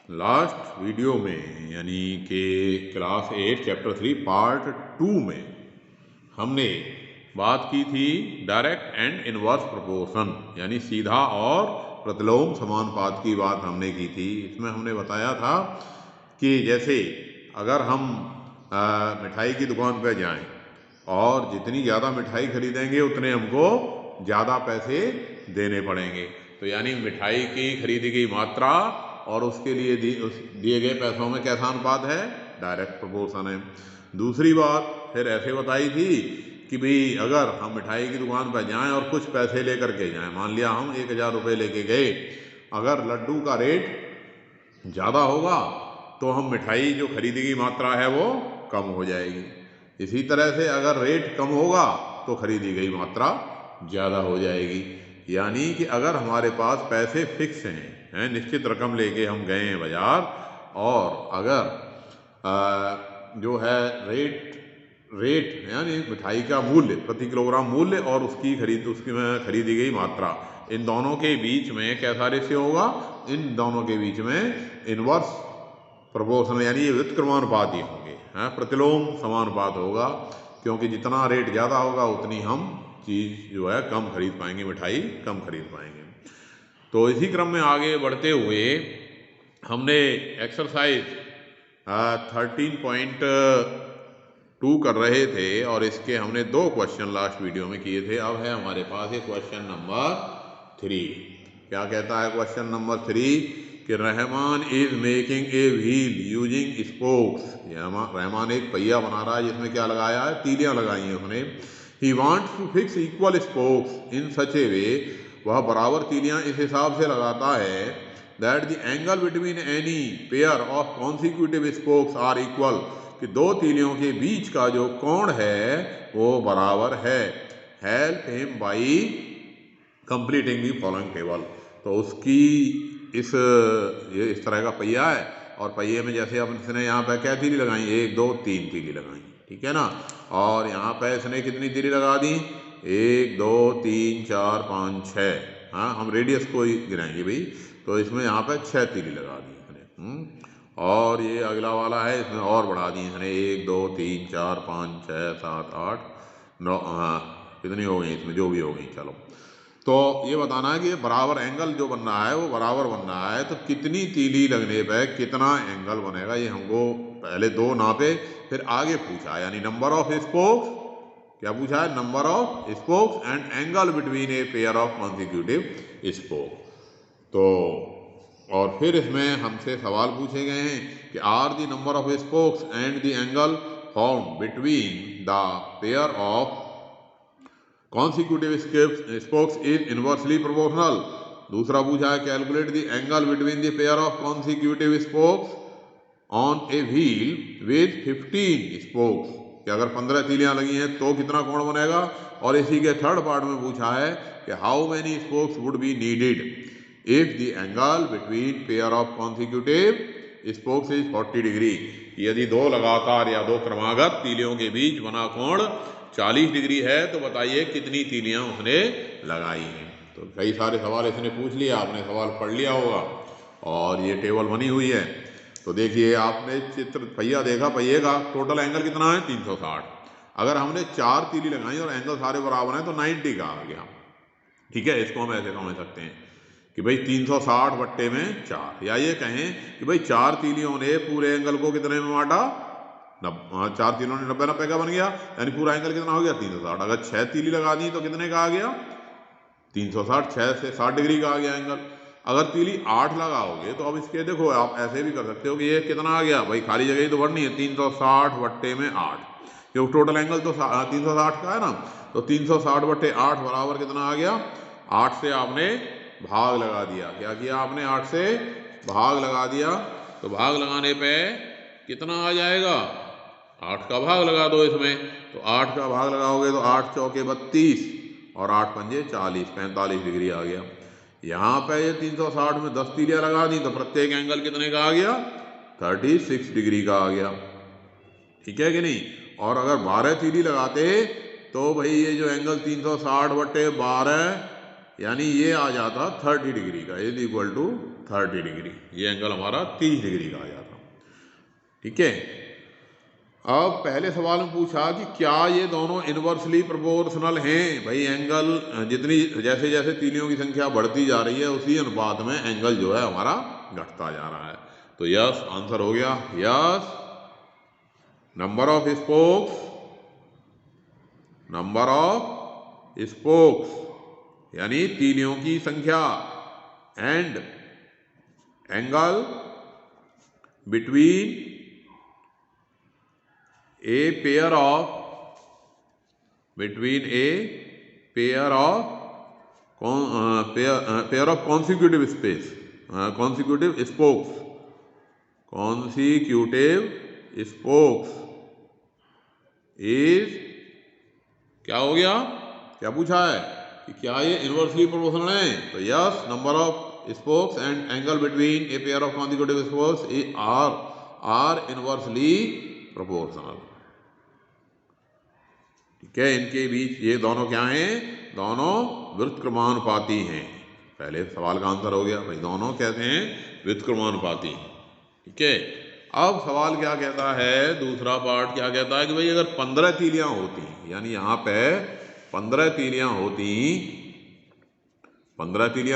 Last video में यानी कि क्लास 8 चैप्टर 3 पार्ट 2 में हमने बात की थी डायरेक्ट एंड इनवर्स प्रोपोर्शन यानी सीधा और प्रतिलोम समानुपात की बात हमने की थी। इसमें हमने बताया था कि जैसे अगर हम मिठाई की दुकान पर जाएं और जितनी ज़्यादा मिठाई खरीदेंगे उतने हमको ज़्यादा पैसे देने पड़ेंगे। तो यानी मिठाई की खरीदी गई मात्रा और उसके लिए दिए गए पैसों में कैसा अनुपात है? डायरेक्ट प्रोपोर्शन है। दूसरी बात फिर ऐसे बताई थी कि भाई अगर हम मिठाई की दुकान पर जाएं और कुछ पैसे लेकर के जाएं, मान लिया हम 1000 रुपये लेके गए, अगर लड्डू का रेट ज़्यादा होगा तो हम मिठाई जो खरीदी गई मात्रा है वो कम हो जाएगी। इसी तरह से अगर रेट कम होगा तो खरीदी गई मात्रा ज़्यादा हो जाएगी। यानी कि अगर हमारे पास पैसे फिक्स हैं, निश्चित रकम लेके हम गए हैं बाजार, और अगर जो है रेट यानी मिठाई का मूल्य, प्रति किलोग्राम मूल्य और उसकी में खरीदी गई मात्रा, इन दोनों के बीच में कैसा रेशियो होगा? इन दोनों के बीच में इनवर्स प्रोपोर्शन यानी ये व्युत्क्रमानुपात ही होंगे, प्रतिलोम समानुपात होगा, क्योंकि जितना रेट ज़्यादा होगा उतनी हम चीज़ जो है कम खरीद पाएंगे, मिठाई कम खरीद पाएंगे। तो इसी क्रम में आगे बढ़ते हुए हमने एक्सरसाइज 13.2 कर रहे थे और इसके हमने 2 क्वेश्चन लास्ट वीडियो में किए थे। अब है हमारे पास ये क्वेश्चन नंबर 3। क्या कहता है क्वेश्चन नंबर 3 कि Rahman is making a wheel using spokes. Rahman एक पहिया बना रहा है जिसमें क्या लगाया है? तीलियां लगाई हैं उसने। He wants to fix equal spokes in such a way, वह बराबर तीलियां इस हिसाब से लगाता है that the angle between any pair of consecutive spokes are equal, कि 2 तीलियों के बीच का जो कोण है वो बराबर है। Help him by completing the following table. तो उसकी ये इस तरह का पहिया है और पहिए में जैसे अब इसने यहाँ पे क्या तीली लगाई? 1 2 3 तीली लगाई, ठीक है ना। और यहाँ पे इसने कितनी तीली लगा दी? 1 2 3 4 5 6। हाँ, हम रेडियस को ही गिनाएंगे भाई। तो इसमें यहाँ पे 6 तीली लगा दी इसने। और ये अगला वाला है, इसमें और बढ़ा दी इसने 1 2 3 4 5 6 7 8 9। हाँ, कितनी हो गई इसमें? जो भी हो गई, चलो। तो ये बताना है कि बराबर एंगल जो बन रहा है वो बराबर बन रहा है, तो कितनी तीली लगने पे कितना एंगल बनेगा, ये हमको पहले 2 नापे फिर आगे पूछा, यानी नंबर ऑफ स्पोक्स। क्या पूछा है? Number of spokes and angle between a pair of consecutive spoke. तो और फिर इसमें हमसे सवाल पूछे गए हैं कि are the number of spokes and the angle found between the pair of consecutive spokes is inversely proportional. दूसरा पूछा है calculate the angle between the pair of consecutive spokes on a wheel with 15 spokes, कि अगर 15 तीलियां लगी हैं तो कितना कोण बनेगा। और इसी के थर्ड पार्ट में पूछा है कि how many spokes would be needed if the angle between pair of consecutive spokes is 40 degree. यदि 2 लगातार या 2 क्रमागत तीलियों के बीच बना कोण 40 डिग्री है तो बताइए कितनी तीलियां उसने लगाई हैं। तो कई सारे सवाल इसने पूछ लिया, आपने सवाल पढ़ लिया होगा और ये टेबल बनी हुई है। तो देखिए, आपने चित्र पहिया देखा, पहिए का टोटल एंगल कितना है? 360। अगर हमने 4 तीली लगाई और एंगल सारे बराबर हैं तो 90 का आ गया, ठीक है। इसको हम ऐसे समझ सकते हैं कि भाई 360 बट्टे में 4, या ये कहें कि भाई 4 तीलियों ने पूरे एंगल को कितने में बांटा? 4 तीलियों ने 90 का बन गया, यानी पूरा एंगल कितना हो गया? 360। अगर 6 तीली लगा दी तो कितने का आ गया? 360। 6 से 60 डिग्री का आ गया एंगल। अगर तीली 8 लगाओगे तो अब इसके देखो, आप ऐसे भी कर सकते हो कि ये कितना आ गया भाई, खाली जगह ही तो भरनी है, 360 बट्टे में 8, क्योंकि टोटल एंगल तो 360 का है ना। तो 360 बट्टे 8 बराबर कितना आ गया? 8 से आपने भाग लगा दिया। क्या किया आपने? 8 से भाग लगा दिया। तो भाग लगाने पे कितना आ जाएगा? 8 का भाग लगा दो इसमें। तो 8 का भाग लगाओगे तो 8 चौके 32 और 8 पंजे 40, 45 डिग्री आ गया। यहाँ पे ये 360 में 10 तीलियां लगा दी तो प्रत्येक एंगल कितने का आ गया? 36 डिग्री का आ गया, ठीक है कि नहीं। और अगर 12 तीली लगाते तो भाई ये जो एंगल 360 बट्टे 12 यानी ये आ जाता 30 डिग्री का, इज इक्वल टू 30 डिग्री, ये एंगल हमारा 30 डिग्री का आ जाता। ठीक है। अब पहले सवाल में पूछा कि क्या ये दोनों इनवर्सली प्रोपोर्शनल हैं। भाई एंगल जितनी जैसे जैसे तीलियों की संख्या बढ़ती जा रही है उसी अनुपात में एंगल जो है हमारा घटता जा रहा है। तो यस आंसर हो गया, यस नंबर ऑफ स्पोक्स यानी तीलियों की संख्या and angle between a pair of consecutive spokes is क्या हो गया, क्या पूछा है कि क्या ये इनवर्सली प्रोपोर्शनल है। तो yes number of spokes and angle between a pair of consecutive spokes are inversely proportional. ठीक है, इनके बीच ये दोनों क्या हैं, दोनों व्युत्क्रमानुपाती हैं। पहले सवाल का आंसर हो गया भाई, दोनों कहते हैं व्युत्क्रमानुपाती। ठीक है। अब सवाल क्या कहता है, दूसरा पार्ट क्या कहता है कि भाई अगर 15 तीलियां होती, यानी यहाँ पे 15 तीलियां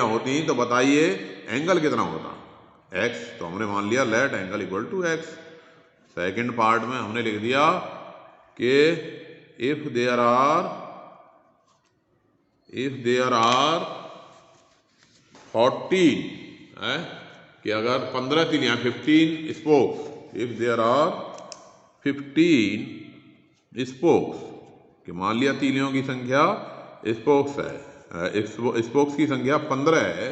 होती तो बताइए एंगल कितना होता, x। तो हमने मान लिया let angle equal to x। Second part में हमने लिख दिया कि if there are 14 है कि अगर 15 तीलियां 15 spokes, if there are 15 spokes कि मान लिया तीलियों की संख्या स्पोक्स है, स्पोक्स की संख्या 15 है।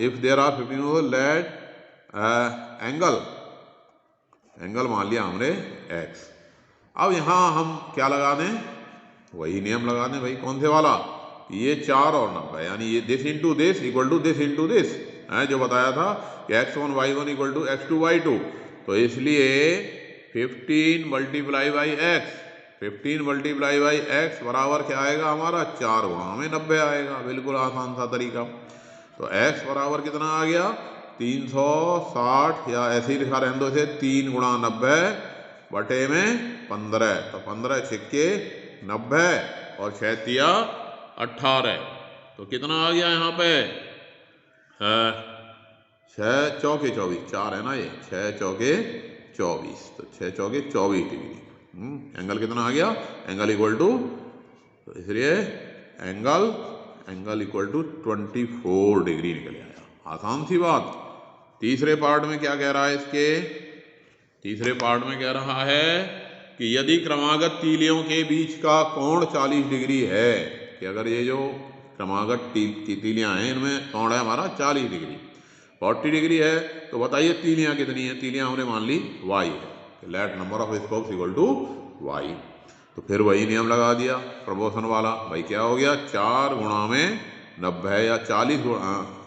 if there are 15 let angle मान लिया हमने x। अब यहां हम क्या लगा दें, वही नियम लगा दें भाई, कौन से वाला, ये 4 और 90 यानी ये this into this equal to this into this है, जो बताया था कि x1 y1 equal to x2 y2। तो इसलिए 15 मल्टीप्लाई बाई x बराबर क्या आएगा हमारा 4 गुणा में 90 आएगा। बिल्कुल आसान सा तरीका। तो x बराबर कितना आ गया 360, या ऐसे ही लिखा रहने दो इसे 3 गुणा 90 बटे में 15। तो 15 छिक्के 90 और 6 तिया 18। तो कितना आ गया यहाँ पे 6 चौके 24, 4 है ना ये, 6 चौके 24। तो 6 चौके 24 डिग्री। एंगल कितना आ गया, एंगल इक्वल टू, तो इसलिए एंगल इक्वल टू 24 डिग्री निकल आया। आसान सी बात। तीसरे पार्ट में क्या कह रहा है, इसके तीसरे पार्ट में कह रहा है कि यदि क्रमागत तीलियों के बीच का कोण 40 डिग्री है, कि अगर ये जो क्रमागत तीलियां हैं इनमें कोण है हमारा 40 डिग्री, 40 डिग्री है, तो बताइए तीलियां कितनी है। तीलियां हमने मान ली y है, let number of spokes equal to y। तो फिर वही नियम लगा दिया प्रपोर्शन वाला। भाई क्या हो गया 4 गुणा में 90 या 40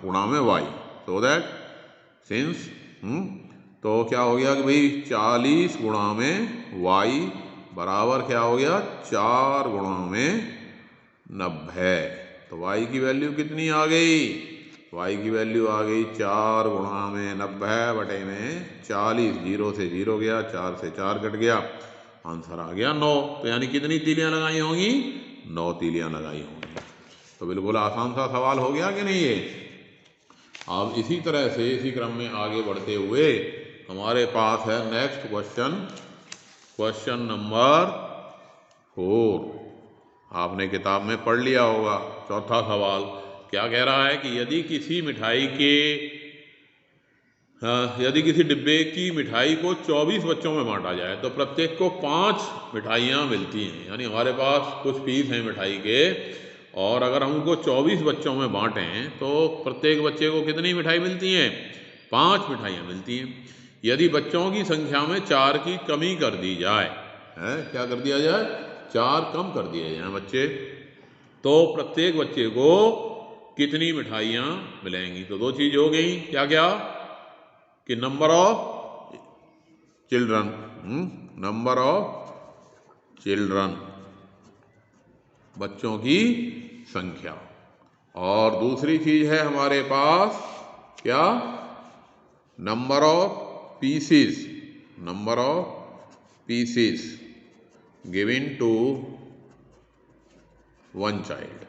गुणा में y, सो दैट सिंस तो क्या हो गया कि भाई 40 गुणा में y बराबर क्या हो गया 4 गुणा में 90। तो y की वैल्यू कितनी आ गई, y की वैल्यू आ गई 4 गुणा में 90 बटे में 40। 0 से 0 गया, 4 से 4 कट गया, आंसर आ गया 9। तो यानी कितनी तीलियां लगाई होंगी, 9 तीलियां लगाई होंगी। तो बिल्कुल आसान सा सवाल हो गया कि नहीं ये। अब इसी तरह से इसी क्रम में आगे बढ़ते हुए हमारे पास है नेक्स्ट क्वेश्चन नंबर 4। आपने किताब में पढ़ लिया होगा। चौथा सवाल क्या कह रहा है कि यदि किसी डिब्बे की मिठाई को 24 बच्चों में बांटा जाए तो प्रत्येक को 5 मिठाइयाँ मिलती हैं। यानी हमारे पास कुछ पीस हैं मिठाई के, और अगर हम उनको 24 बच्चों में बांटें तो प्रत्येक बच्चे को कितनी मिठाई मिलती हैं, 5 मिठाइयाँ मिलती हैं। यदि बच्चों की संख्या में 4 की कमी कर दी जाए, है क्या कर दिया जाए, 4 कम कर दिए जाए बच्चे, तो प्रत्येक बच्चे को कितनी मिठाइयाँ मिलेंगी। तो 2 चीज हो गई, क्या क्या कि नंबर ऑफ चिल्ड्रन, बच्चों की संख्या। और दूसरी चीज है हमारे पास क्या, number of pieces, number of pieces given to one child,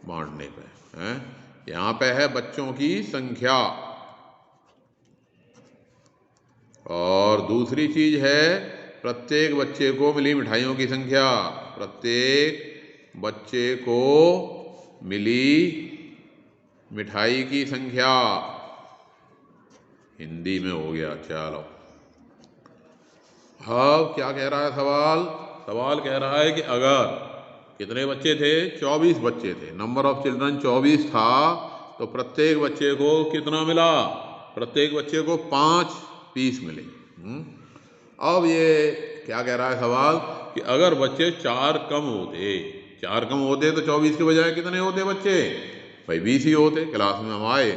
बांटने पे है। यहां पे है बच्चों की संख्या, और दूसरी चीज है प्रत्येक बच्चे को मिली मिठाइयों की संख्या, प्रत्येक बच्चे को मिली मिठाई की संख्या। हिंदी में हो गया। चलो अब क्या कह रहा है सवाल, सवाल कह रहा है कि अगर कितने बच्चे थे, 24 बच्चे थे, नंबर ऑफ चिल्ड्रन 24 था, तो प्रत्येक बच्चे को कितना मिला, प्रत्येक बच्चे को 5 पीस मिले। अब ये क्या कह रहा है सवाल कि अगर बच्चे 4 कम होते, 4 कम होते तो 24 के बजाय कितने होते बच्चे, भाई 20 ही होते। क्लास में हम आए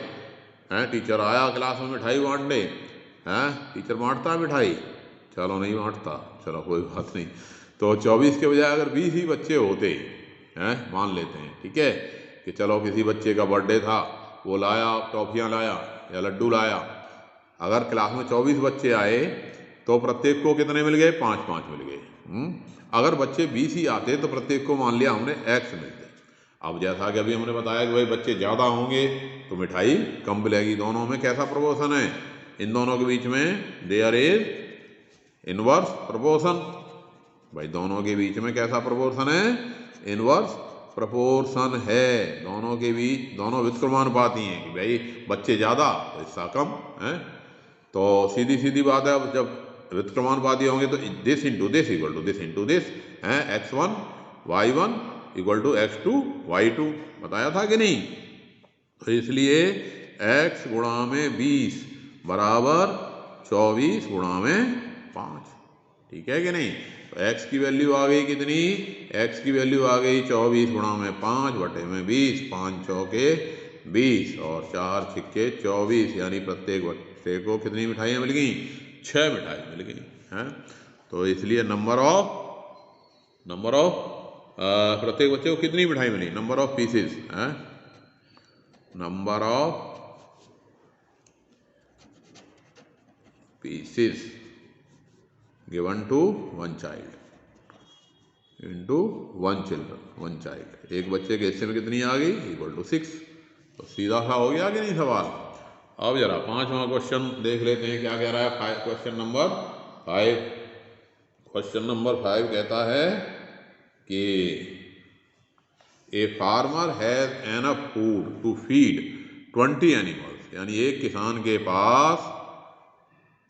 हैं, टीचर आया क्लास में मिठाई बांटने, हैं टीचर बांटता है मिठाई, चलो नहीं बांटता, चलो कोई बात नहीं। तो 24 के बजाय अगर 20 ही बच्चे होते हैं, मान लेते हैं ठीक है कि चलो किसी बच्चे का बर्थडे था, वो लाया टॉफियाँ लाया या लड्डू लाया, अगर क्लास में 24 बच्चे आए तो प्रत्येक को कितने मिल गए, 5-5 मिल गए। अगर बच्चे 20 ही आते तो प्रत्येक को मान लिया हमने x मिलते। अब जैसा कि अभी हमने बताया कि भाई बच्चे ज़्यादा होंगे तो मिठाई कम मिलेगी। दोनों में कैसा प्रोपोर्शन है, इन दोनों के बीच में देयर इज इनवर्स प्रोपोर्शन। भाई दोनों के बीच में कैसा प्रोपोर्शन है, इनवर्स प्रोपोर्शन है। दोनों के बीच, दोनों व्युत्क्रमानुपाती हैं कि भाई बच्चे ज़्यादा तो हिस्सा कम है। तो सीधी सीधी बात है, अब जब व्युत्क्रमानुपाती होंगे तो this into this equal to this into this है, x1 y1 equal to x2 y2, बताया था कि नहीं। तो इसलिए x गुणा में 20 बराबर 24 गुणा में 5, ठीक है कि नहीं। तो x की वैल्यू आ गई कितनी, x की वैल्यू आ गई 24 गुणा में 5 बटे में 20, 5 चौके 20 और 4 छिक्के 24, यानी प्रत्येक बच्चे को कितनी मिठाइयाँ मिल गई, 6 मिठाई मिल गई हैं। तो इसलिए नंबर ऑफ प्रत्येक बच्चे को कितनी मिठाई मिली, नंबर ऑफ पीसेस है, number of pieces given to one child into one children, one child. एक बच्चे के हिस्से में कितनी आ गई, इक्वल टू 6। तो सीधा सा हो गया कि नहीं सवाल। अब जरा 5वां क्वेश्चन देख लेते हैं क्या कह रहा है। क्वेश्चन नंबर 5, क्वेश्चन नंबर 5 कहता है कि a farmer has enough food to feed 20 animals, यानी एक किसान के पास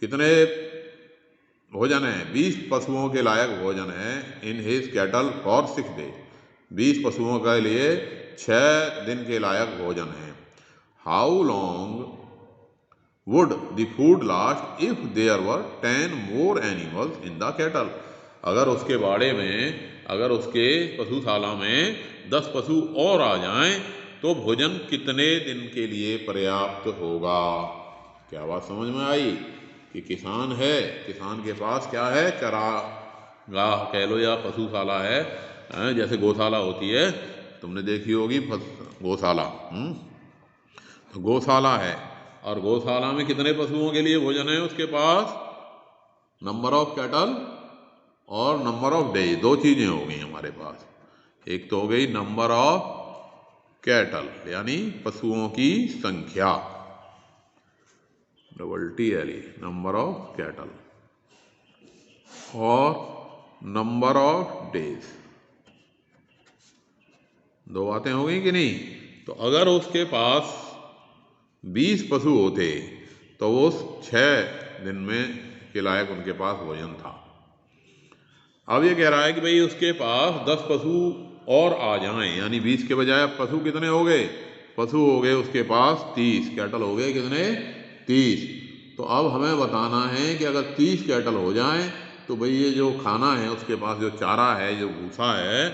कितने भोजन है, 20 पशुओं के लायक भोजन है। In his cattle for 6 days, 20 पशुओं के लिए 6 दिन के लायक भोजन है। How long would the food last if there were 10 more animals in the cattle. अगर उसके बाड़े में, अगर उसके पशुशाला में 10 पशु और आ जाएं तो भोजन कितने दिन के लिए पर्याप्त होगा। क्या बात समझ में आई कि किसान है, किसान के पास क्या है, चरागाह कह लो या पशुशाला है, जैसे गौशाला होती है, तुमने देखी होगी गौशाला। तो गौशाला है और गौशाला में कितने पशुओं के लिए भोजन है उसके पास, नंबर ऑफ कैटल और नंबर ऑफ डेज, 2 चीजें हो गई हमारे पास। एक तो हो गई नंबर ऑफ कैटल यानी पशुओं की संख्या, WTLE नंबर ऑफ कैटल, और नंबर ऑफ डेज, 2 बातें हो गई कि नहीं। तो अगर उसके पास 20 पशु होते तो वो 6 दिन में के लायक उनके पास भोजन था। अब ये कह रहा है कि भाई उसके पास 10 पशु और आ जाएं, यानी 20 के बजाय पशु कितने हो गए, पशु हो गए उसके पास 30, कैटल हो गए कितने, 30। तो अब हमें बताना है कि अगर 30 कैटल हो जाएं तो भाई ये जो खाना है उसके पास, जो चारा है, जो भूसा है,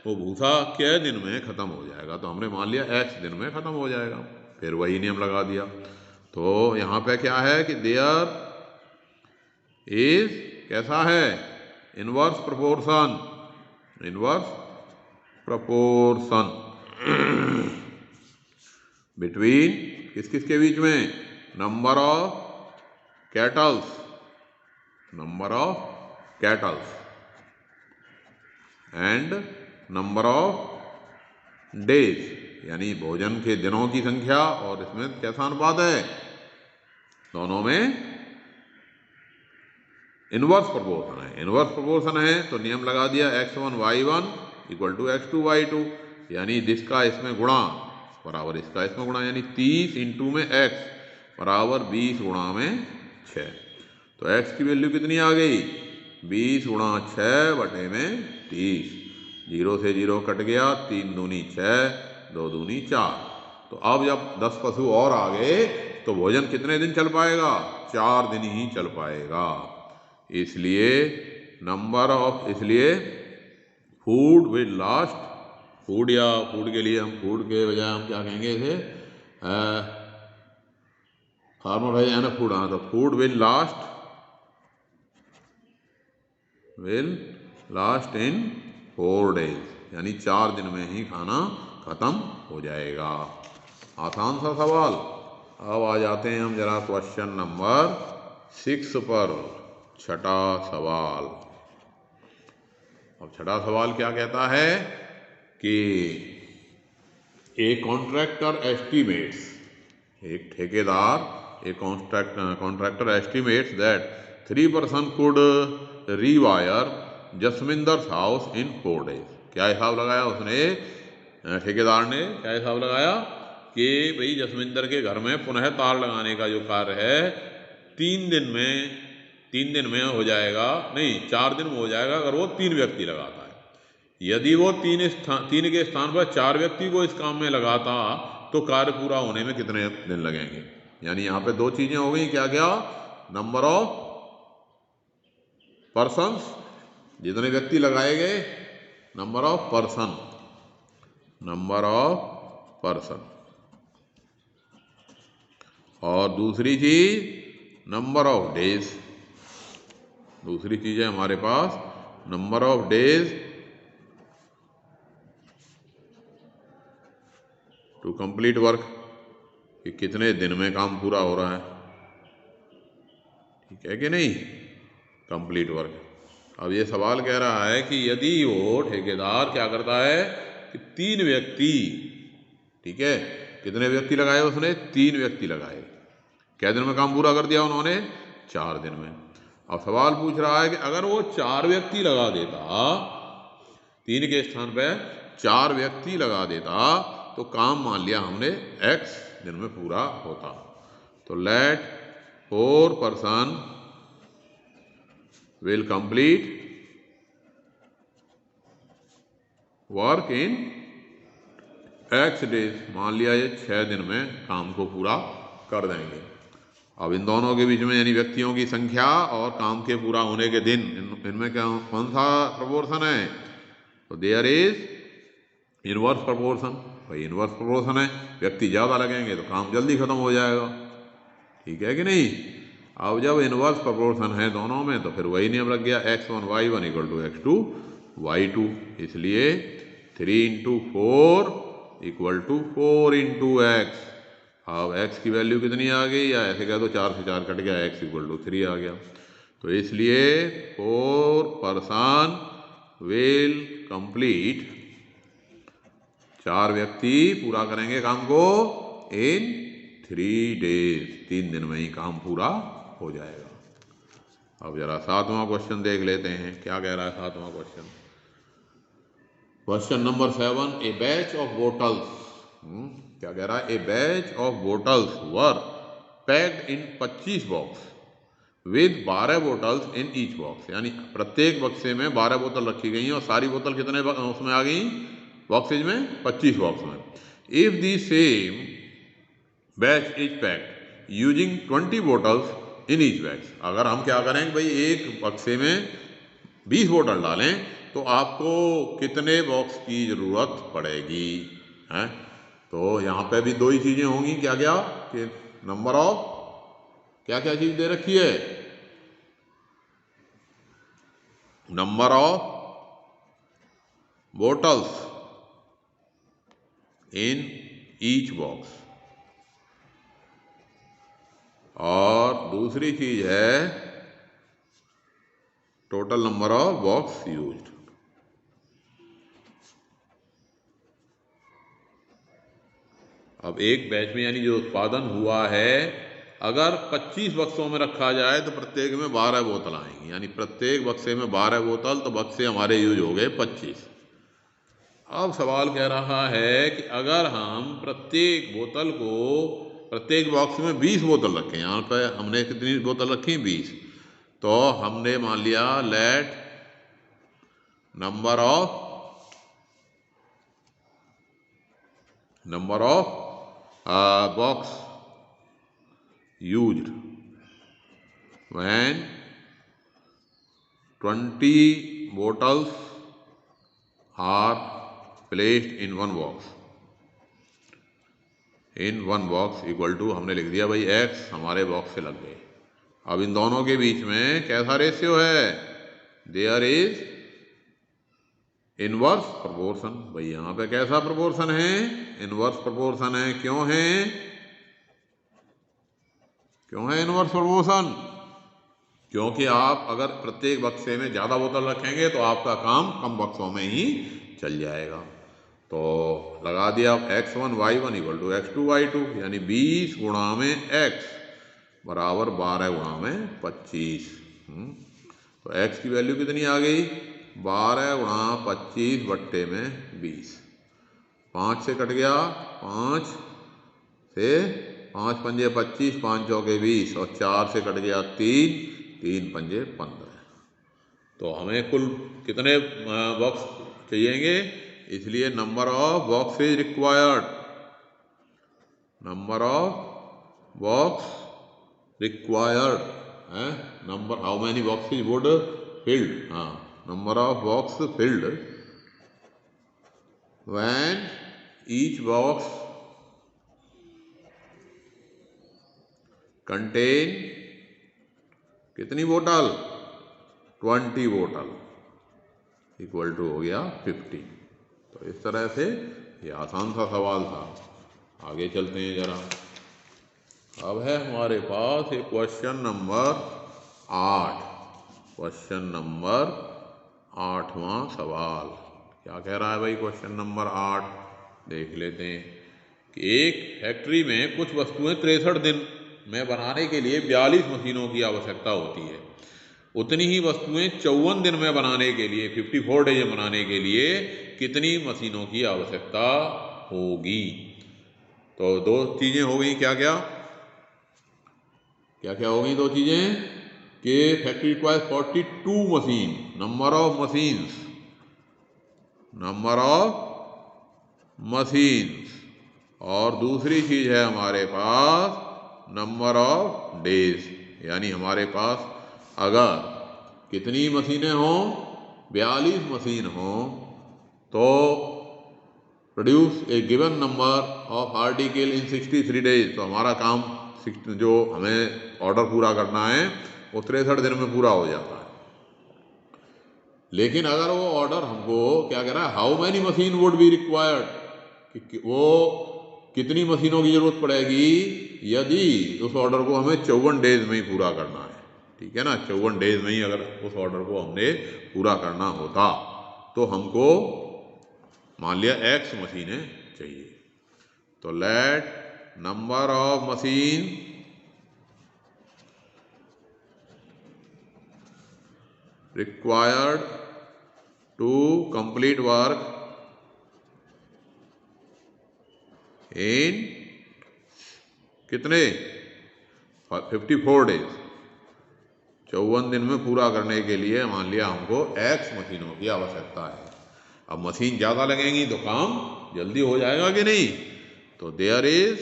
वो भूसा क्या दिन में ख़त्म हो जाएगा। तो हमने मान लिया x दिन में ख़त्म हो जाएगा, फिर वही नियम लगा दिया। तो यहाँ पे क्या है कि देयर इज कैसा है, inverse proportion, inverse proportion between किस किस के बीच में, number of kettles and number of days, यानी भोजन के दिनों की संख्या और इसमें कैसा अनुपात है, दोनों में इनवर्स प्रोपोर्शन है। तो नियम लगा दिया x1 y1 equal to x2 y2, यानी जिसका इसमें गुणा बराबर इसका इसमें गुणा, यानी 30 इंटू में x बराबर 20 गुणा में 6। तो x की वैल्यू कितनी आ गई, 20 गुणा 6 बटे में 30, 0 से 0 कट गया, 3 दूनी 6, 2 दूनी 4। तो अब जब 10 पशु और आ गए तो भोजन कितने दिन चल पाएगा, 4 दिन ही चल पाएगा। इसलिए फूड विल लास्ट, फूड या फूड के लिए हम फूड के बजाय हम क्या कहेंगे इसे, फार्मर है ना फूड, तो food will last in 4 days, यानी 4 दिन में ही खाना खत्म हो जाएगा। आसान सा सवाल। अब आ जाते हैं हम जरा क्वेश्चन नंबर 6 पर, छठा सवाल। अब छठा सवाल क्या कहता है कि एक कॉन्ट्रैक्टर एस्टिमेट्स, एक ठेकेदार एक contractor estimates that 3 person could rewire Jasvinder's house in 4 days. क्या हिसाब लगाया उसने, ठेकेदार ने क्या हिसाब लगाया कि भाई जसविंदर के घर में पुनः तार लगाने का जो कार्य है 3 दिन में हो जाएगा, नहीं 4 दिन में हो जाएगा अगर वो 3 व्यक्ति लगाता है। यदि वो 3 के स्थान पर 4 व्यक्ति को इस काम में लगाता तो कार्य पूरा होने में कितने दिन लगेंगे। यानी यहाँ पे 2 चीजें हो गई, क्या क्या, नंबर ऑफ पर्सन्स, जितने व्यक्ति लगाए गए, नंबर ऑफ पर्सन, और दूसरी चीज नंबर ऑफ डेज। दूसरी चीज है हमारे पास number of days to complete work, कि कितने दिन में काम पूरा हो रहा है, ठीक है कि नहीं, कंप्लीट वर्क। अब ये सवाल कह रहा है कि यदि वो ठेकेदार क्या करता है कि 3 व्यक्ति, ठीक है, कितने व्यक्ति लगाए उसने, 3 व्यक्ति लगाए, क्या दिन में काम पूरा कर दिया उन्होंने, 4 दिन में। अब सवाल पूछ रहा है कि अगर वो 4 व्यक्ति लगा देता, 3 के स्थान पर 4 व्यक्ति लगा देता तो काम मान लिया हमने x दिन में पूरा होता। तो let 4 person will complete work in x days, मान लिया ये 6 दिन में काम को पूरा कर देंगे। अब इन दोनों के बीच में यानी व्यक्तियों की संख्या और काम के पूरा होने के दिन, इनमें क्या कौन सा प्रोपोर्शन है, तो देयर इज इनवर्स प्रोपोर्शन। भाई इनवर्स प्रोपोर्शन है, व्यक्ति ज़्यादा लगेंगे तो काम जल्दी खत्म हो जाएगा, ठीक है कि नहीं। अब जब इनवर्स प्रोपोर्शन है दोनों में तो फिर वही नियम लग गया, x1 y1 equal to x2 y2, इसलिए 3 into 4 equal to 4 into x। अब x की वैल्यू कितनी आ गई, या ऐसे कह दो 4 से 4 कट गया, x इक्वल टू 3 आ गया। तो इसलिए 4 पर्सन विल कंप्लीट, 4 व्यक्ति पूरा करेंगे काम को इन 3 डेज, 3 दिन में ही काम पूरा हो जाएगा। अब जरा 7वां क्वेश्चन देख लेते हैं, क्या कह रहा है 7वां question. Question number 7, a batch of bottles, क्या कह रहा है, a batch of bottles were packed in 25 box with 12 bottles in each box, यानी प्रत्येक बक्से में 12 बोतल रखी गई हैं और सारी बोतल कितने उसमें आ गई, बॉक्सेज में, 25 बॉक्स में। If the same batch is packed using 20 bottles in each batch, अगर हम क्या करें भाई एक बक्से में 20 बोतल डालें तो आपको कितने बॉक्स की जरूरत पड़ेगी, हैं। तो यहाँ पे भी 2 ही चीजें होंगी, क्या क्या, कि नंबर ऑफ, क्या क्या चीज दे रखी है, number of bottles in each box, और दूसरी चीज है total number of box used. अब एक बैच में यानी जो उत्पादन हुआ है, अगर 25 बक्सों में रखा जाए तो प्रत्येक में 12 बोतल आएंगी, यानी प्रत्येक बक्से में 12 बोतल, तो बक्से हमारे यूज हो गए 25। अब सवाल कह रहा है कि अगर हम प्रत्येक बोतल को, प्रत्येक बॉक्स में 20 बोतल रखें, यहाँ पे हमने कितनी बोतल रखी? 20। तो हमने मान लिया let number of box used when 20 bottles are placed in one box, equal to, हमने लिख दिया भाई x हमारे बॉक्स से लग गए। अब इन दोनों के बीच में कैसा रेशियो है? There is inverse proportion. भाई यहां पे कैसा प्रोपोर्शन है? इनवर्स प्रोपोर्शन है। क्यों है इनवर्स प्रोपोर्शन? क्योंकि आप अगर प्रत्येक बक्से में ज्यादा बोतल रखेंगे तो आपका काम कम बक्सों में ही चल जाएगा। तो लगा दिया x1 y1 equal to x2 y2, यानी 20 गुणा में x बराबर 12 गुणा में 25। तो x की वैल्यू कितनी आ गई? 12 गुणा 25 बट्टे में 20। 5 से कट गया, 5 से 5 पंजे 25, 5 चौके 20, और 4 से कट गया 3, 3 पंजे 15। तो हमें कुल कितने बॉक्स चाहिएंगे? इसलिए number of box is required, number of box required है, number how many boxes would filled, हाँ, number of box filled when each box contain कितनी बोतल? 20 बोतल, इक्वल टू हो गया 50। तो इस तरह से ये आसान सा सवाल था। आगे चलते हैं जरा। अब है हमारे पास एक क्वेश्चन नंबर 8, क्वेश्चन नंबर 8वां सवाल। क्या कह रहा है भाई क्वेश्चन नंबर 8? देख लेते हैं कि एक फैक्ट्री में कुछ वस्तुएं 63 दिन में बनाने के लिए 42 मशीनों की आवश्यकता होती है। उतनी ही वस्तुएं 54 दिन में बनाने के लिए, 54 डेज में बनाने के लिए कितनी मशीनों की आवश्यकता होगी? तो दो चीजें हो गई, क्या क्या होगी? दो चीजें कि factory requires 42 machine, number of machines, और दूसरी चीज है हमारे पास नंबर ऑफ डेज, यानी हमारे पास अगर कितनी मशीनें हों? 42 मशीन हों, तो produce a given number of article in 63 days. तो हमारा काम जो हमें ऑर्डर पूरा करना है वो 63 दिन में पूरा हो जाता है। लेकिन अगर वो ऑर्डर हमको क्या कह रहा है? How many machine would be required, कि वो कितनी मशीनों की जरूरत पड़ेगी यदि उस ऑर्डर को हमें 54 डेज में ही पूरा करना है। ठीक है ना, 54 डेज में ही अगर उस ऑर्डर को हमने पूरा करना होता तो हमको मान लिया x मशीनें चाहिए। तो let number of machine required to complete work in कितने? 54 डेज, 54 दिन में पूरा करने के लिए मान लिया हमको x मशीनों की आवश्यकता है। अब मशीन ज्यादा लगेंगी तो काम जल्दी हो जाएगा कि नहीं? तो देयर इज,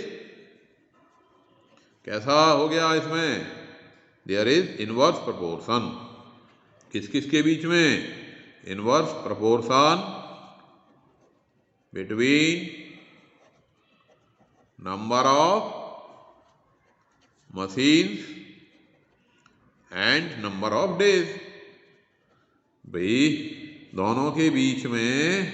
कैसा हो गया इसमें? There is inverse proportion. किस किस के बीच में? Inverse proportion between number of machines and number of days. भाई दोनों के बीच में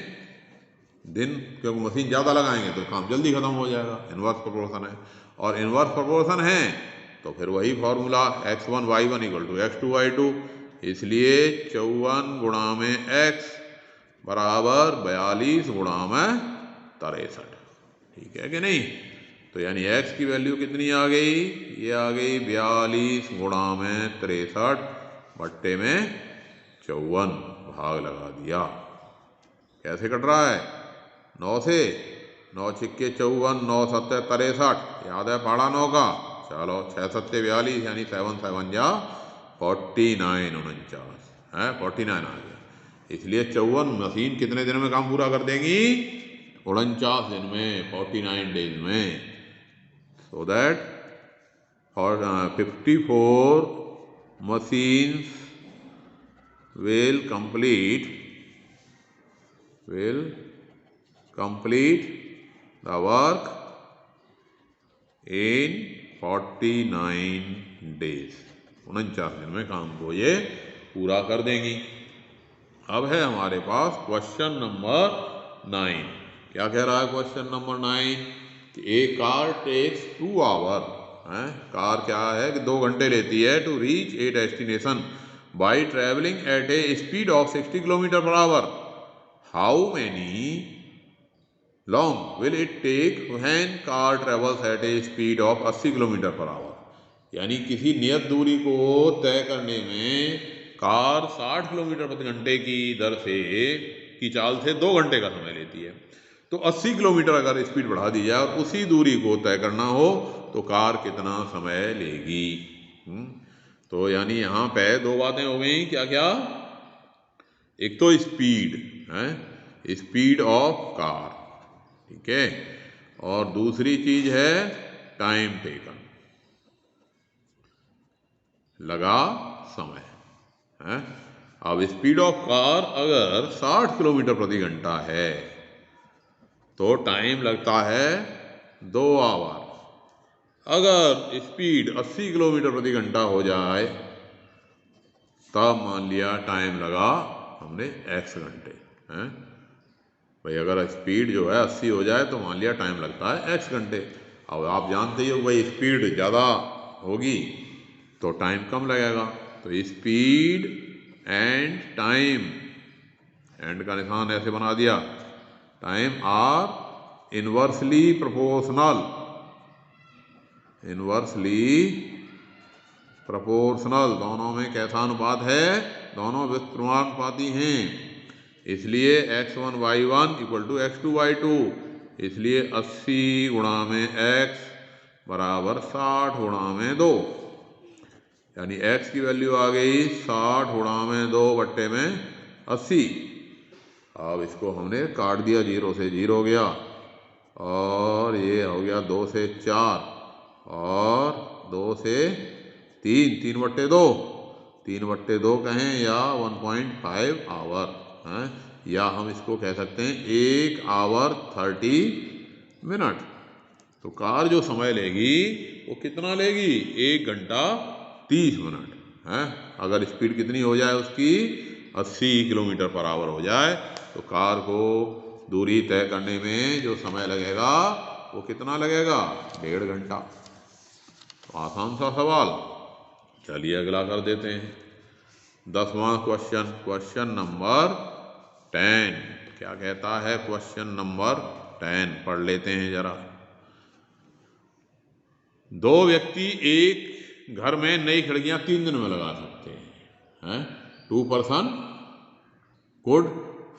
दिन, क्योंकि मशीन ज़्यादा लगाएंगे तो काम जल्दी ख़त्म हो जाएगा, इन्वर्स प्रोपोर्शन है। और इन्वर्स प्रोपोर्शन है तो फिर वही formula x1 y1 = x2 y2, इसलिए 54 गुणा में x बराबर 42 गुणा में 63। ठीक है कि नहीं? तो यानी x की वैल्यू कितनी आ गई? ये आ गई 42 गुणा में 63 बट्टे में 54, भाग लगा दिया। कैसे कट रहा है? 9 से, 9 छिक्के 54, 9 सत्ते 63, याद है पढ़ा 9 का? चलो 6 सत्ते 42, यानी 7 7 जा 49, 49 है, 49 आ गया। इसलिए 54 मशीन कितने दिन में काम पूरा कर देंगी? 49 दिन में, 49 डेज में। So that for 54 machines will complete the work in 49 days। 49 दिन में काम को ये पूरा कर देंगी। अब है हमारे पास क्वेश्चन नंबर 9। क्या कह रहा है क्वेश्चन नंबर 9? कि a car takes 2 hour, car क्या है कि 2 घंटे लेती है to reach a destination by travelling at a speed of 60 km/h। How many long will it take when car travels at a speed of 80 km/h। यानी किसी नियत दूरी को तय करने में कार 60 km/h की दर से की चाल से 2 घंटे का समय लेती है। तो 80 किलोमीटर अगर स्पीड बढ़ा दी जाए और उसी दूरी को तय करना हो तो कार कितना समय लेगी? तो यानी यहाँ पे 2 बातें हो गई। क्या क्या? एक तो स्पीड है, स्पीड ऑफ कार, ठीक है, और दूसरी चीज है टाइम टेकन, लगा समय है। अब स्पीड ऑफ कार अगर 60 km/h है तो टाइम लगता है 2 आवर। अगर स्पीड 80 km/h हो जाए तब मान लिया टाइम लगा हमने x घंटे हैं। भाई अगर स्पीड जो है 80 हो जाए तो मान लिया टाइम लगता है x घंटे। अब आप जानते ही हो भाई स्पीड ज़्यादा होगी तो टाइम कम लगेगा। तो स्पीड एंड टाइम, एंड का निशान ऐसे बना दिया, टाइम आर इनवर्सली प्रोपोर्शनल, दोनों में कैसा अनुपात है? दोनों व्युत्क्रमानुपाती हैं। इसलिए x1 y1 = x2 y2, इसलिए 80 गुणा में x बराबर 60 गुणा में 2, यानी x की वैल्यू आ गई 60 गुणा में 2 बट्टे में 80। अब इसको हमने काट दिया, 0 से 0 गया और ये हो गया 2 से 4 और 2 से 3, 3/2, 3/2 कहें या 1.5 आवर है, या हम इसको कह सकते हैं 1 आवर 30 मिनट। तो कार जो समय लेगी वो कितना लेगी? 1 घंटा 30 मिनट है। अगर स्पीड कितनी हो जाए उसकी? 80 km/h हो जाए तो कार को दूरी तय करने में जो समय लगेगा वो कितना लगेगा? 1.5 घंटा। तो आसान सा सवाल। चलिए अगला कर देते हैं। 10वां क्वेश्चन, क्वेश्चन नंबर 10। क्या कहता है क्वेश्चन नंबर 10? पढ़ लेते हैं जरा। 2 व्यक्ति एक घर में नई खिड़कियां 3 दिन में लगा सकते हैं। 2 person could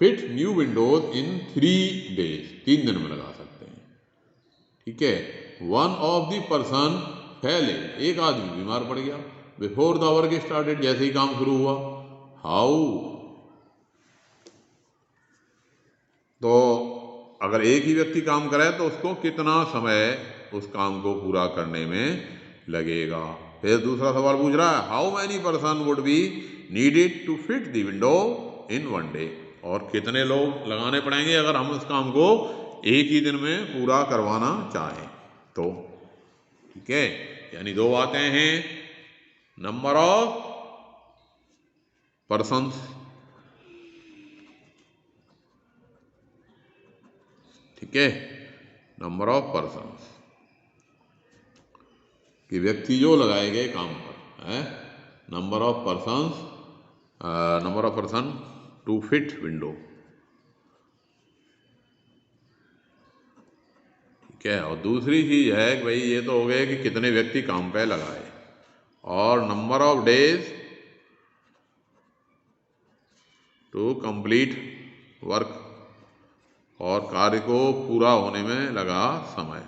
fit new windows in 3 days, 3 दिन में लगा सकते हैं, ठीक है। One of the person fell ill, एक आदमी बीमार पड़ गया। Before the work started, जैसे ही काम शुरू हुआ। How, तो अगर एक ही व्यक्ति काम करे तो उसको कितना समय उस काम को पूरा करने में लगेगा? फिर दूसरा सवाल पूछ रहा है, how many person would be needed to fit the window in 1 day, और कितने लोग लगाने पड़ेंगे अगर हम उस काम को एक ही दिन में पूरा करवाना चाहें तो, ठीक है। यानी 2 बातें हैं, नंबर ऑफ पर्सन्स ठीक है, नंबर ऑफ पर्सन्स कि व्यक्ति जो लगाए गए काम पर है, number of person to fit window, ठीक है। और दूसरी चीज है कि भाई ये तो हो गए कि कितने व्यक्ति काम पे लगाए, और number of days to complete work, और कार्य को पूरा होने में लगा समय।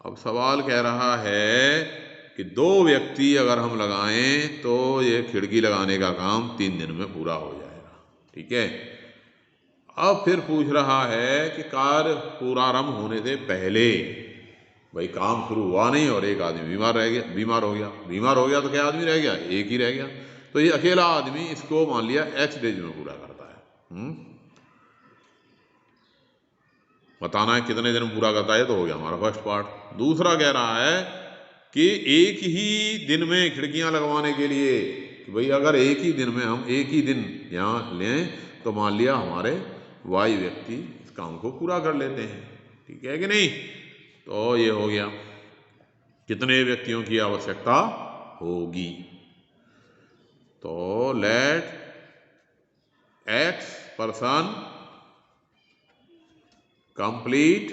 अब सवाल कह रहा है कि 2 व्यक्ति अगर हम लगाएं तो ये खिड़की लगाने का काम 3 दिन में पूरा हो जाएगा, ठीक है। अब फिर पूछ रहा है कि कार्य पूरारंभ होने से पहले भाई काम शुरू हुआ नहीं और एक आदमी बीमार हो गया तो क्या आदमी रह गया, एक ही रह गया। तो ये अकेला आदमी इसको मान लिया X डेज में पूरा करता है। बताना है कितने दिन में पूरा करता है, तो हो गया हमारा फर्स्ट पार्ट। दूसरा कह रहा है कि एक ही दिन में खिड़कियां लगवाने के लिए, कि भाई अगर एक ही दिन में हम एक ही दिन यहाँ लें तो मान लिया हमारे Y व्यक्ति इस काम को पूरा कर लेते हैं, ठीक है कि नहीं। तो ये हो गया कितने व्यक्तियों की आवश्यकता होगी। तो let X person complete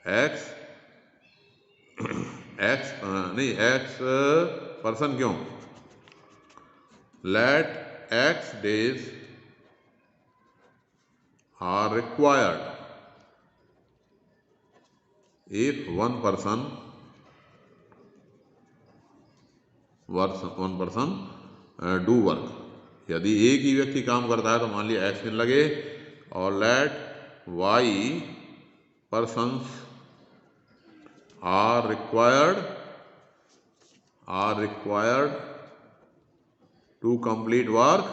X person क्यों, let X days are required if one person do work, यदि एक ही व्यक्ति काम करता है तो मान लिया X दिन लगे, और late Y persons are required to complete work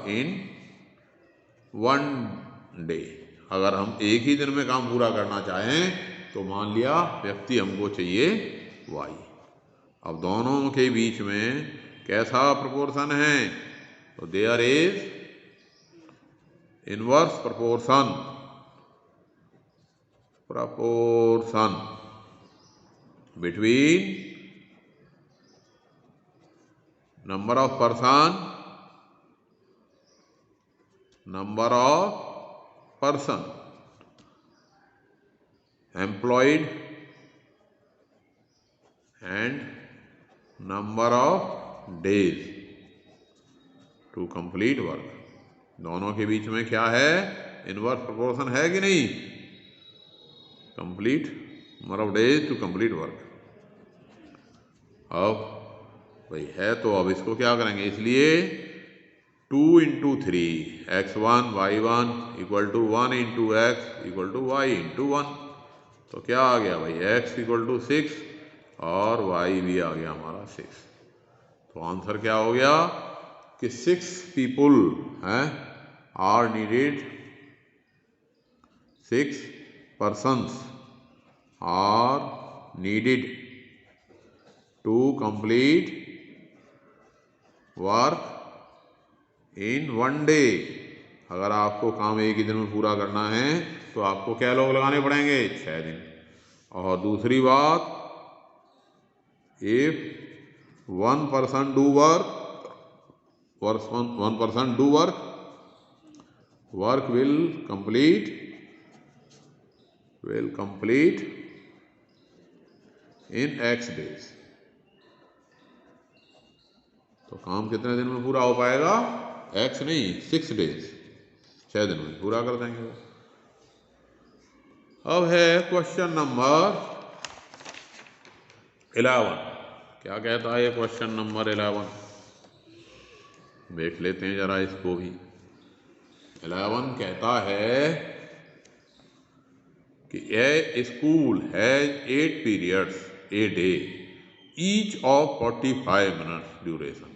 in 1 day। अगर हम एक ही दिन में काम पूरा करना चाहें तो मान लिया व्यक्ति हमको चाहिए Y। अब दोनों के बीच में कैसा प्रोपोर्शन है, तो there is inverse proportion between number of person employed and number of days to complete work. दोनों के बीच में क्या है, इनवर्स प्रोपोर्शन है कि नहीं, complete number of days to complete work. अब भाई है तो अब इसको क्या करेंगे, इसलिए 2 into 3 x1 y1 equal to 1 into x equal to y into 1। तो क्या आ गया भाई, x इक्वल टू 6 और y भी आ गया हमारा 6। तो आंसर क्या हो गया कि 6 people हैं are needed, 6 persons are needed to complete work in 1 day। अगर आपको काम एक ही दिन में पूरा करना है तो आपको क्या लोग लगाने पड़ेंगे, 6 दिन। और दूसरी बात, if one person do work work will complete in X days। तो काम कितने दिन में पूरा हो पाएगा, X नहीं 6 days, 6 दिन में पूरा कर देंगे। अब है क्वेश्चन नंबर 11। क्या कहता है ये क्वेश्चन नंबर 11, देख लेते हैं जरा इसको भी। 11 कहता है कि a school has 8 periods a day each of 45 minutes duration.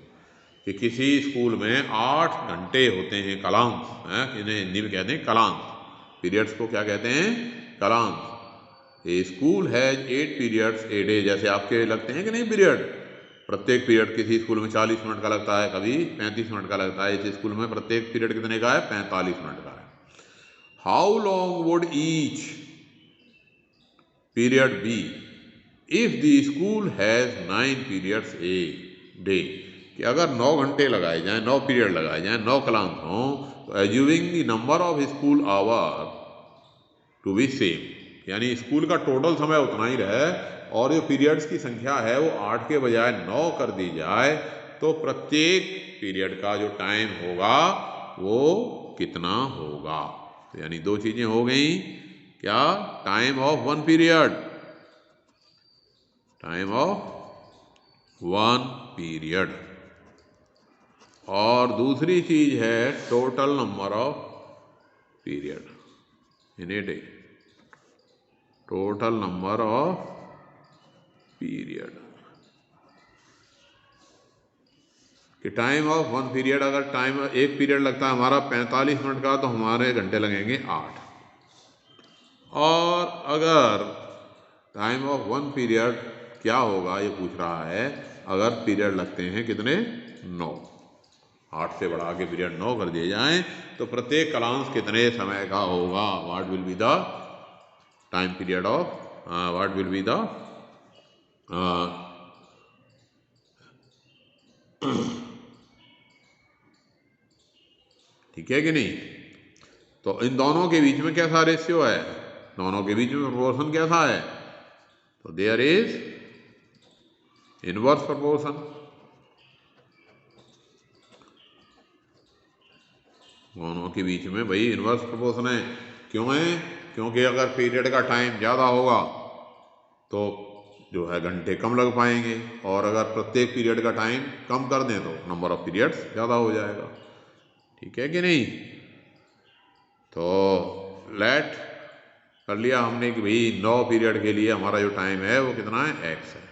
कि किसी स्कूल में 8 घंटे होते हैं, कलांश हैं, इन्हें हिंदी में कहते हैं कलांश। पीरियड्स को क्या कहते हैं, कलांश। A school has 8 periods a day, जैसे आपके लगते हैं कि नहीं पीरियड, प्रत्येक पीरियड किसी स्कूल में 40 मिनट का लगता है, कभी 35 मिनट का लगता है। इस स्कूल में प्रत्येक पीरियड कितने का है? 45 मिनट का है। How long would each period be if the school has 9 periods a day? कि अगर 9 घंटे लगाए जाएं, 9 पीरियड लगाए जाएं, 9 क्लास हों, तो assuming the number of school hour to be same, यानी स्कूल का टोटल समय उतना ही रहे और जो पीरियड्स की संख्या है वो 8 के बजाय 9 कर दी जाए, तो प्रत्येक पीरियड का जो टाइम होगा वो कितना होगा? तो यानी दो चीजें हो गई। क्या? Time of one period, time of one period, और दूसरी चीज है total number of period in a day, total number of period. कि टाइम ऑफ वन पीरियड, अगर टाइम एक पीरियड लगता है हमारा 45 मिनट का, तो हमारे घंटे लगेंगे 8। और अगर टाइम ऑफ वन पीरियड क्या होगा ये पूछ रहा है, अगर पीरियड लगते हैं कितने? 9, 8 से बढ़ा के पीरियड 9 कर दिए जाएं, तो प्रत्येक क्लास कितने समय का होगा? What will be the time period of, what will be the ठीक है कि नहीं? तो इन दोनों के बीच में कैसा रेशियो है? दोनों के बीच में प्रोपोर्शन कैसा है? तो देयर इज इनवर्स प्रोपोर्शन। दोनों के बीच में भाई इनवर्स प्रोपोर्शन है। क्यों है? क्योंकि अगर पीरियड का टाइम ज़्यादा होगा तो जो है घंटे कम लग पाएंगे, और अगर प्रत्येक पीरियड का टाइम कम कर दें तो नंबर ऑफ पीरियड्स ज़्यादा हो जाएगा। ठीक है कि नहीं? तो लेट कर लिया हमने कि भाई 9 पीरियड के लिए हमारा जो टाइम है वो कितना है? x है।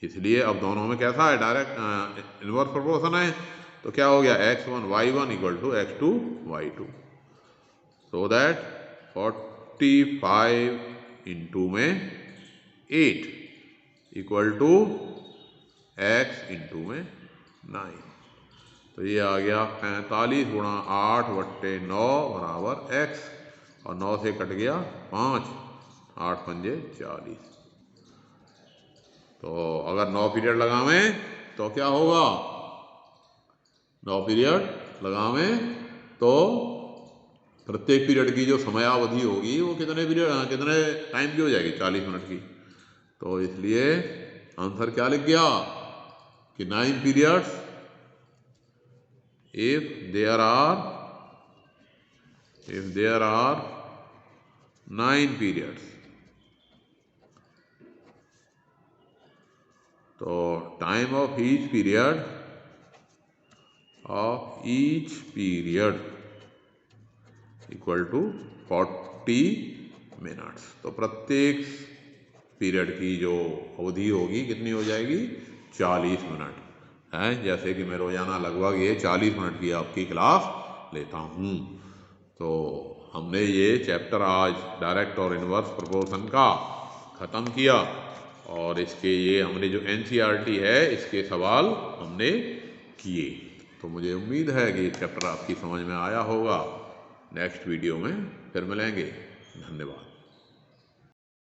इसलिए अब दोनों में कैसा है? डायरेक्ट इनवर्स प्रोपोर्शन है। तो क्या हो गया? x1 y1 equal to x2 y2। So that 45 into में 8 इक्वल टू x इंटू में 9। तो ये आ गया 45 गुणा 8 बट्टे 9 बराबर x, और 9 से कट गया 5, 8 पंजे 40। तो अगर 9 पीरियड लगावें तो क्या होगा? 9 पीरियड लगावें तो प्रत्येक पीरियड की जो समयावधि होगी वो कितने पीरियड, कितने टाइम की हो जाएगी? 40 मिनट की। तो इसलिए आंसर क्या लिख गया कि 9 periods if there are 9 periods, तो time of each period equal to 40 minutes. तो प्रत्येक पीरियड की जो अवधि होगी कितनी हो जाएगी? 40 मिनट है। जैसे कि मैं रोजाना लगभग ये 40 मिनट की आपकी क्लास लेता हूँ। तो हमने ये चैप्टर आज डायरेक्ट और इनवर्स प्रोपोर्शन का ख़त्म किया, और इसके ये हमने जो NCERT है इसके सवाल हमने किए। तो मुझे उम्मीद है कि चैप्टर आपकी समझ में आया होगा। नेक्स्ट वीडियो में फिर मिलेंगे। धन्यवाद।